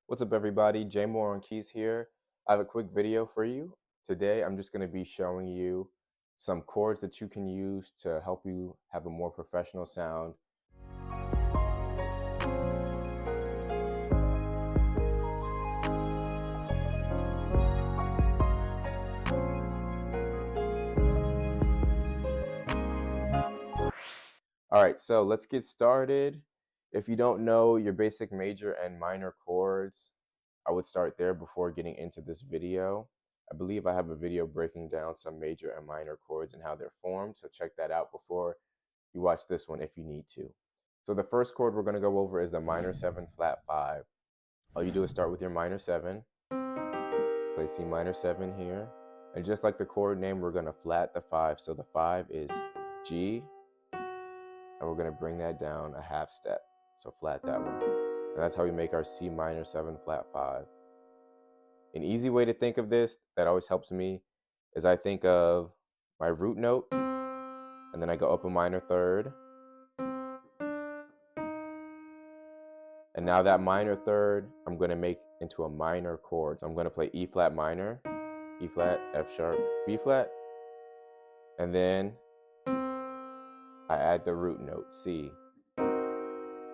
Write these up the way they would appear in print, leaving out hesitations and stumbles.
What's up, everybody? jmooreonkeys here. I have a quick video for you. Today, I'm just going to be showing you some chords that you can use to help you have a more professional sound. All right, so let's get started. If you don't know your basic major and minor chords, I would start there before getting into this video. I believe I have a video breaking down some major and minor chords and how they're formed, so check that out before you watch this one if you need to. So the first chord we're going to go over is the minor 7 flat 5. All you do is start with your minor 7, play C minor 7 here, and just like the chord name, we're going to flat the 5. So the 5 is G, and we're going to bring that down a half step. So flat that one. And that's how we make our C minor 7 flat 5. An easy way to think of this that always helps me is I think of my root note, and then I go up a minor third. And now that minor third, I'm going to make into a minor chord. So I'm going to play E flat minor, E flat, F sharp, B flat, and then I add the root note, C.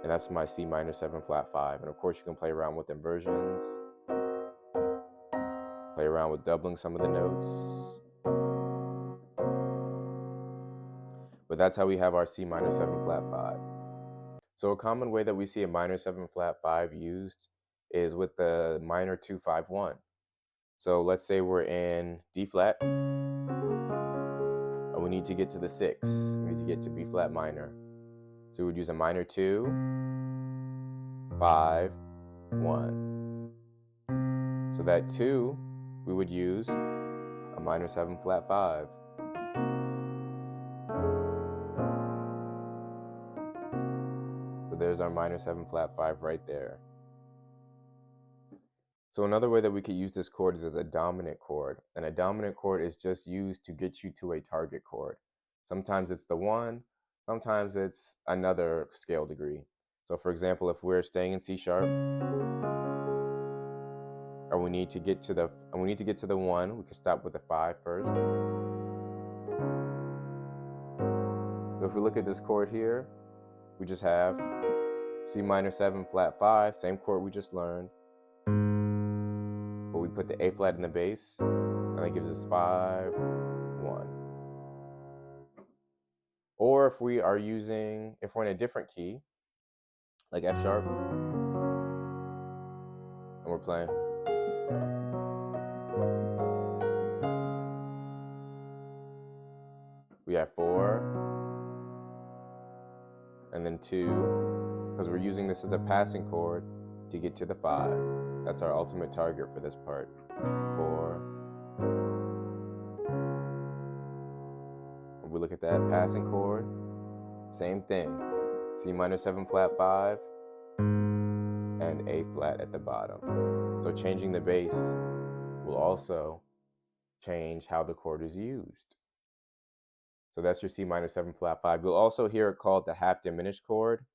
And that's my C minor 7 flat 5. And of course you can play around with inversions, play around with doubling some of the notes. But that's how we have our C minor 7 flat 5. So a common way that we see a minor 7 flat 5 used is with the minor 2 5 1. So let's say we're in D flat, and we need to get to the 6. We need to get to B flat minor. So we would use a minor 2, 5, 1. So that 2, we would use a minor 7 flat 5. So there's our minor 7 flat 5 right there. So another way that we could use this chord is as a dominant chord. And a dominant chord is just used to get you to a target chord. Sometimes it's the 1, sometimes it's another scale degree. So for example, if we're staying in C sharp, and we need to get to the 1, we can stop with the 5 first. So if we look at this chord here, we just have C minor 7 flat 5, same chord we just learned. But we put the A flat in the bass, and that gives us 5, 1. Or if we're in a different key, like F sharp, and we're playing, we have 4, and then 2, because we're using this as a passing chord to get to the 5. That's our ultimate target for this part. 4. If we look at that passing chord, same thing. C minor 7 flat 5 and A flat at the bottom. So changing the bass will also change how the chord is used. So that's your C minor 7 flat 5. You'll also hear it called the half diminished chord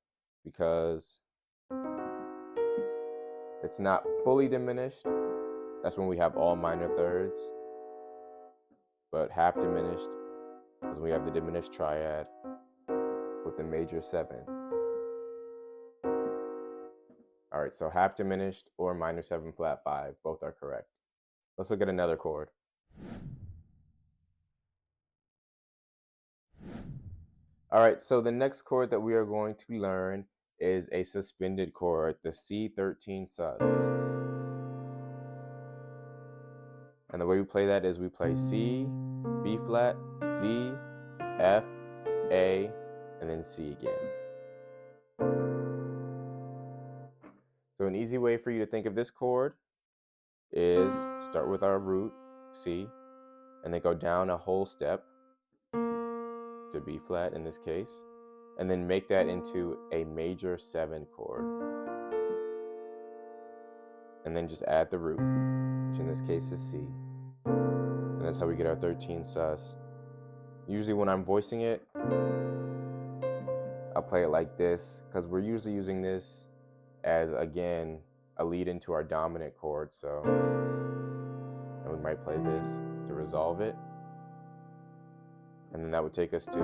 because it's not fully diminished. That's when we have all minor thirds. But half diminished is when we have the diminished triad with the major 7. All right, so half diminished or minor 7 flat 5, both are correct. Let's look at another chord. All right, so the next chord that we are going to learn is a suspended chord, the C13 sus. And the way we play that is we play C, B flat, D, F, A, and then C again. So an easy way for you to think of this chord is start with our root, C, and then go down a whole step to B flat in this case, and then make that into a major 7 chord. And then just add the root, which in this case is C. And that's how we get our 13 sus. Usually when I'm voicing it, I'll play it like this, because we're usually using this as, again, a lead into our dominant chord, so, and we might play this to resolve it, and then that would take us to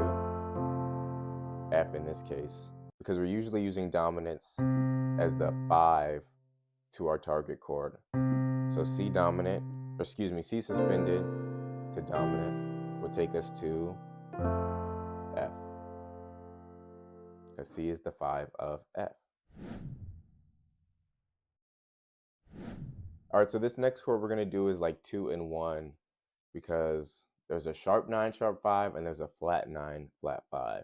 F in this case, because we're usually using dominance as the 5 to our target chord. So C dominant, or excuse me, C suspended to dominant would take us to F, because C is the 5 of F. All right, so this next chord we're gonna do is like 2 in 1, because there's a sharp 9, sharp 5, and there's a flat 9, flat 5.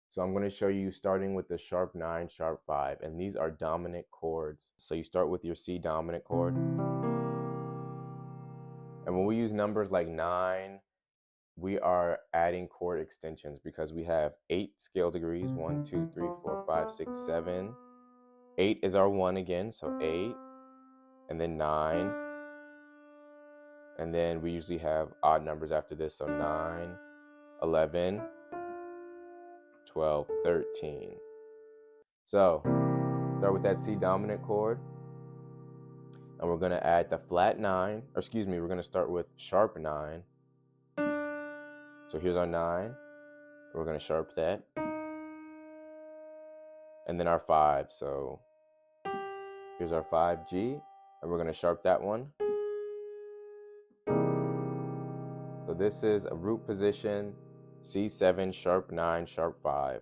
So I'm gonna show you starting with the sharp 9, sharp 5, and these are dominant chords. So you start with your C dominant chord. And when we use numbers like 9, we are adding chord extensions because we have 8 scale degrees, 1, 2, 3, 4, 5, 6, 7. 8 is our 1 again, so 8. And then 9, and then we usually have odd numbers after this, so 9, 11, 12, 13. So start with that C dominant chord, and we're going to add the flat 9, or excuse me, we're going to start with sharp 9. So here's our 9, we're going to sharp that, and then our 5, so here's our 5 G, and we're going to sharp that one. So this is a root position, C7, sharp 9, sharp 5.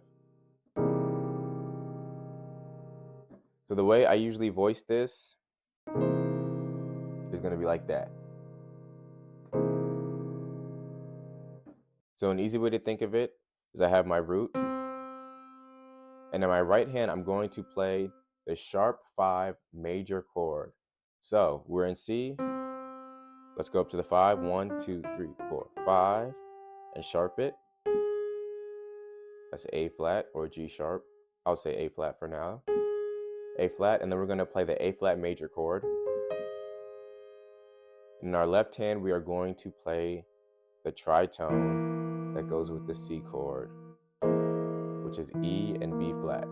So the way I usually voice this is going to be like that. So an easy way to think of it is I have my root, and in my right hand I'm going to play the sharp 5 major chord. So we're in C, let's go up to the 5, 1, 2, 3, 4, 5, and sharp it. That's A flat or G sharp. I'll say A flat for now. A flat, and then we're going to play the A flat major chord. In our left hand, we are going to play the tritone that goes with the C chord, which is E and B flat.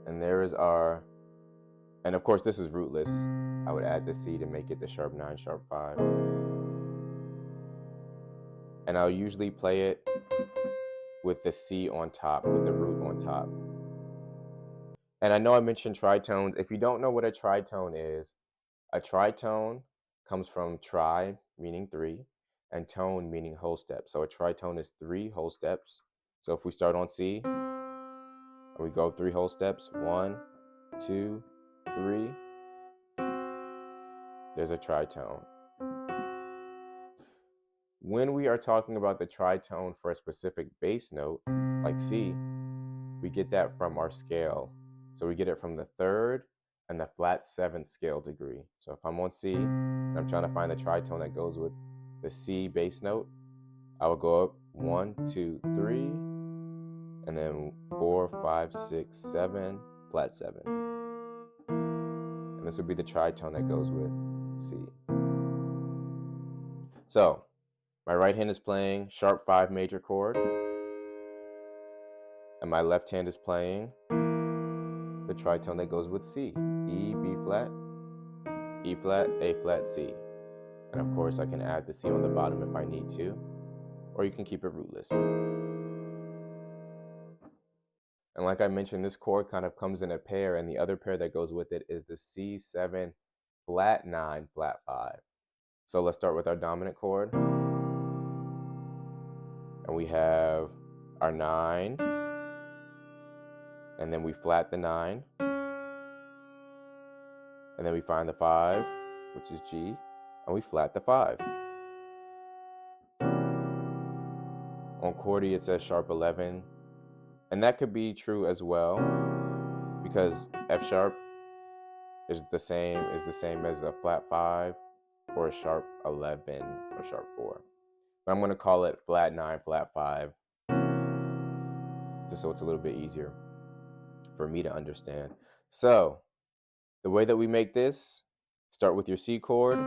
And there is our, and of course this is rootless. I would add the C to make it the sharp 9, sharp 5. And I'll usually play it with the C on top, with the root on top. And I know I mentioned tritones. If you don't know what a tritone is, a tritone comes from tri, meaning 3, and tone, meaning whole step. So a tritone is 3 whole steps. So if we start on C, and we go 3 whole steps, 1, 2, 3, there's a tritone. When we are talking about the tritone for a specific bass note, like C, we get that from our scale. So we get it from the 3rd and the flat 7th scale degree. So if I'm on C, and I'm trying to find the tritone that goes with the C bass note, I will go up 1, 2, 3, and then 4, 5, 6, 7, flat 7. And this would be the tritone that goes with C. So my right hand is playing sharp 5 major chord, and my left hand is playing the tritone that goes with C, E, B flat, E flat, A flat, C. And of course I can add the C on the bottom if I need to, or you can keep it rootless. And like I mentioned, this chord kind of comes in a pair, and the other pair that goes with it is the C7 flat 9, flat 5. So let's start with our dominant chord. And we have our 9, and then we flat the 9, and then we find the 5, which is G, and we flat the 5. On chordy it says sharp 11, and that could be true as well, because F sharp is the same as a flat 5 or a sharp 11 or sharp 4. But I'm going to call it flat 9, flat 5, just so it's a little bit easier for me to understand. So the way that we make this, start with your C chord,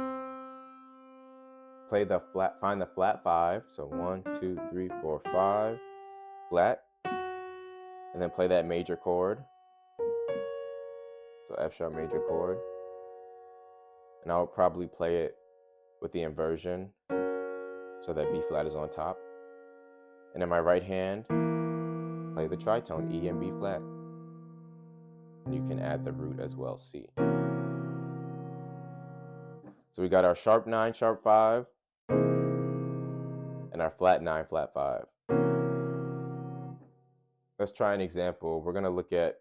play the flat, find the flat 5, so 1, 2, 3, 4, 5, flat, and then play that major chord, F sharp major chord. And I'll probably play it with the inversion so that B flat is on top. And in my right hand, play the tritone, E and B flat. And you can add the root as well, C. So we got our sharp 9, sharp 5, and our flat 9, flat 5. Let's try an example. We're gonna look at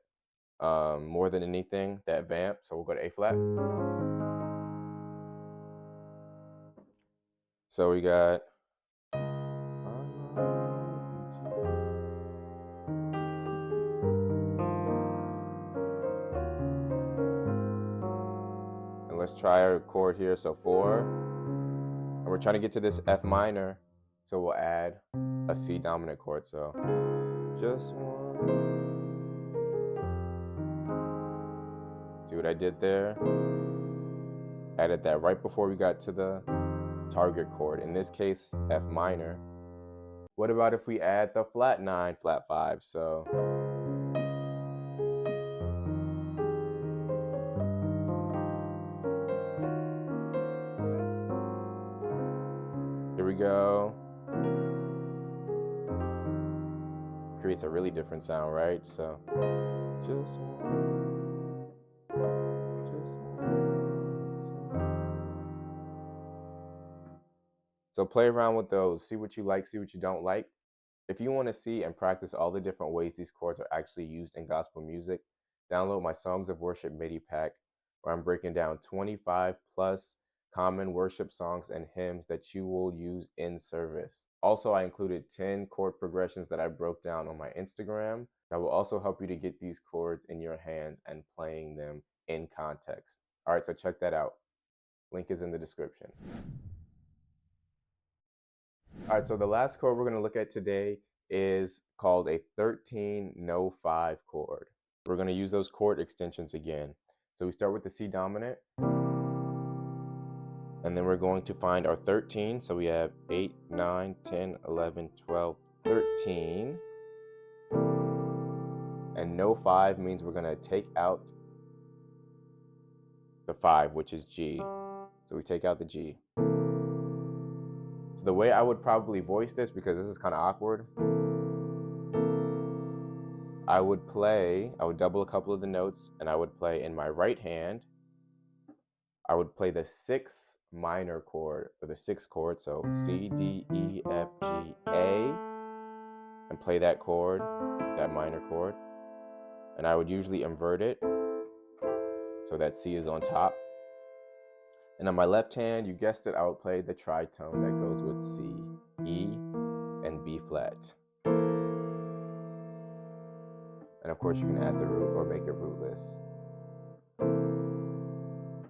more than anything, that vamp. So we'll go to A flat. So we got and let's try our chord here. So 4, and we're trying to get to this F minor, so we'll add a C dominant chord. So just one. See what I did there? Added that right before we got to the target chord, in this case F minor. What about if we add the flat 9, flat 5? So here we go. Creates a really different sound, right? So just one, just one. So play around with those, see what you like, see what you don't like. If you want to see and practice all the different ways these chords are actually used in gospel music, download my Songs of Worship MIDI pack, where I'm breaking down 25 plus common worship songs and hymns that you will use in service. Also, I included 10 chord progressions that I broke down on my Instagram that will also help you to get these chords in your hands and playing them in context. All right, so check that out. Link is in the description. All right, so the last chord we're going to look at today is called a 13 no 5 chord. We're going to use those chord extensions again. So we start with the C dominant, and then we're going to find our 13. So we have 8, 9, 10, 11, 12, 13. And no 5 means we're going to take out the 5, which is G. So we take out the G. So the way I would probably voice this, because this is kind of awkward, I would double a couple of the notes, and I would play in my right hand, I would play the 6 minor chord, or the 6th chord, so C, D, E, F, G, A, and play that chord, that minor chord. And I would usually invert it, so that C is on top. And on my left hand, you guessed it, I would play the tritone that goes with C, E, and B flat. And of course, you can add the root or make it rootless.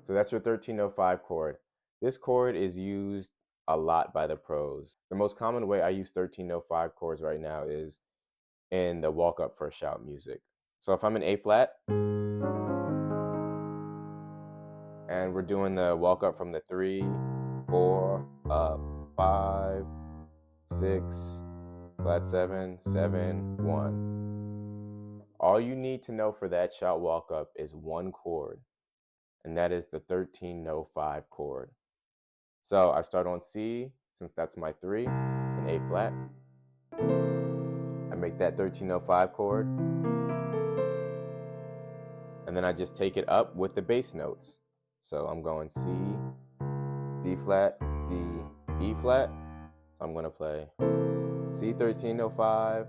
So that's your 1305 chord. This chord is used a lot by the pros. The most common way I use 1305 chords right now is in the walk up for shout music. So if I'm in A flat, and we're doing the walk up from the 3, 4, up, 5, 6, flat 7, 7, 1. All you need to know for that shout walk up is one chord, and that is the 13 no 5 chord. So I start on C, since that's my 3, in A flat. I make that 13 no 5 chord, and then I just take it up with the bass notes. So I'm going C, D flat, D, E flat. So I'm going to play C 13 no 5,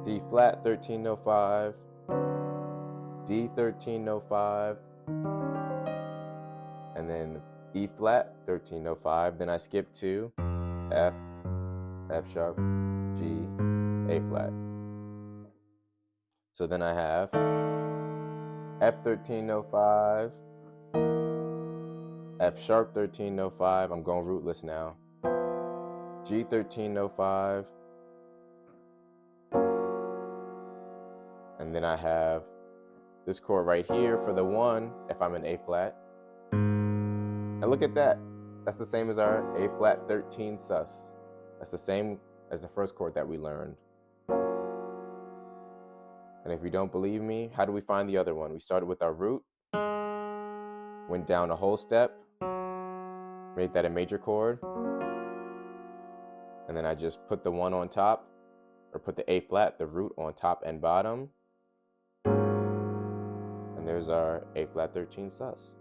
D flat 13 no 5, D 13 no 5, and then E flat 13 no 5. Then I skip to F, F sharp, G, A flat. So then I have F 13 no 5, F sharp 13 no 5. I'm going rootless now. G 13 no 5. And then I have this chord right here for the 1 if I'm in A flat. And look at that. That's the same as our A flat 13 sus. That's the same as the first chord that we learned. And if you don't believe me, how do we find the other one? We started with our root, went down a whole step, made that a major chord, and then I just put the one on top, or put the A flat, the root, on top and bottom. And there's our A flat 13 sus.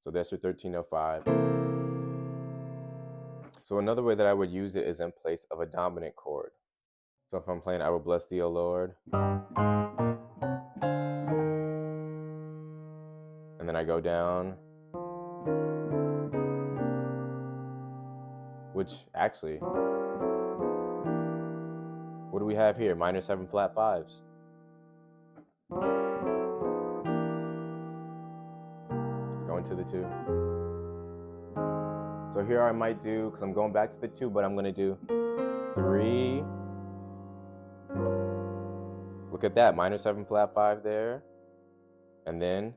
So that's your 1305. So another way that I would use it is in place of a dominant chord. So if I'm playing I Will Bless Thee, O Lord, and then I go down, which actually, what do we have here? Minor 7 flat 5s. Going to the 2. So here I might do, because I'm going back to the 2, but I'm going to do 3. Look at that, minor 7 flat 5 there. And then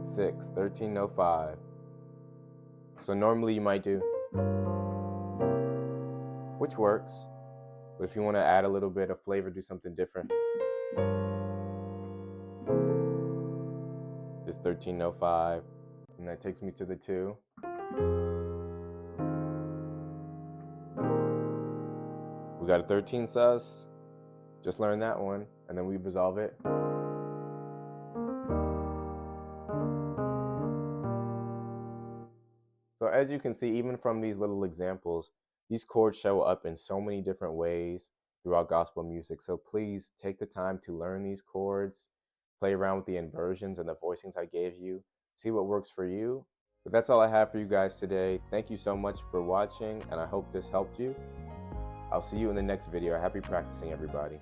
6, 1305. So normally you might do, which works, but if you want to add a little bit of flavor, do something different. This 1305, and that takes me to the 2. We got a 13 sus, just learned that one, and then we resolve it. So as you can see, even from these little examples, these chords show up in so many different ways throughout gospel music. So please take the time to learn these chords, play around with the inversions and the voicings I gave you, see what works for you. But that's all I have for you guys today. Thank you so much for watching, and I hope this helped you. I'll see you in the next video. Happy practicing, everybody.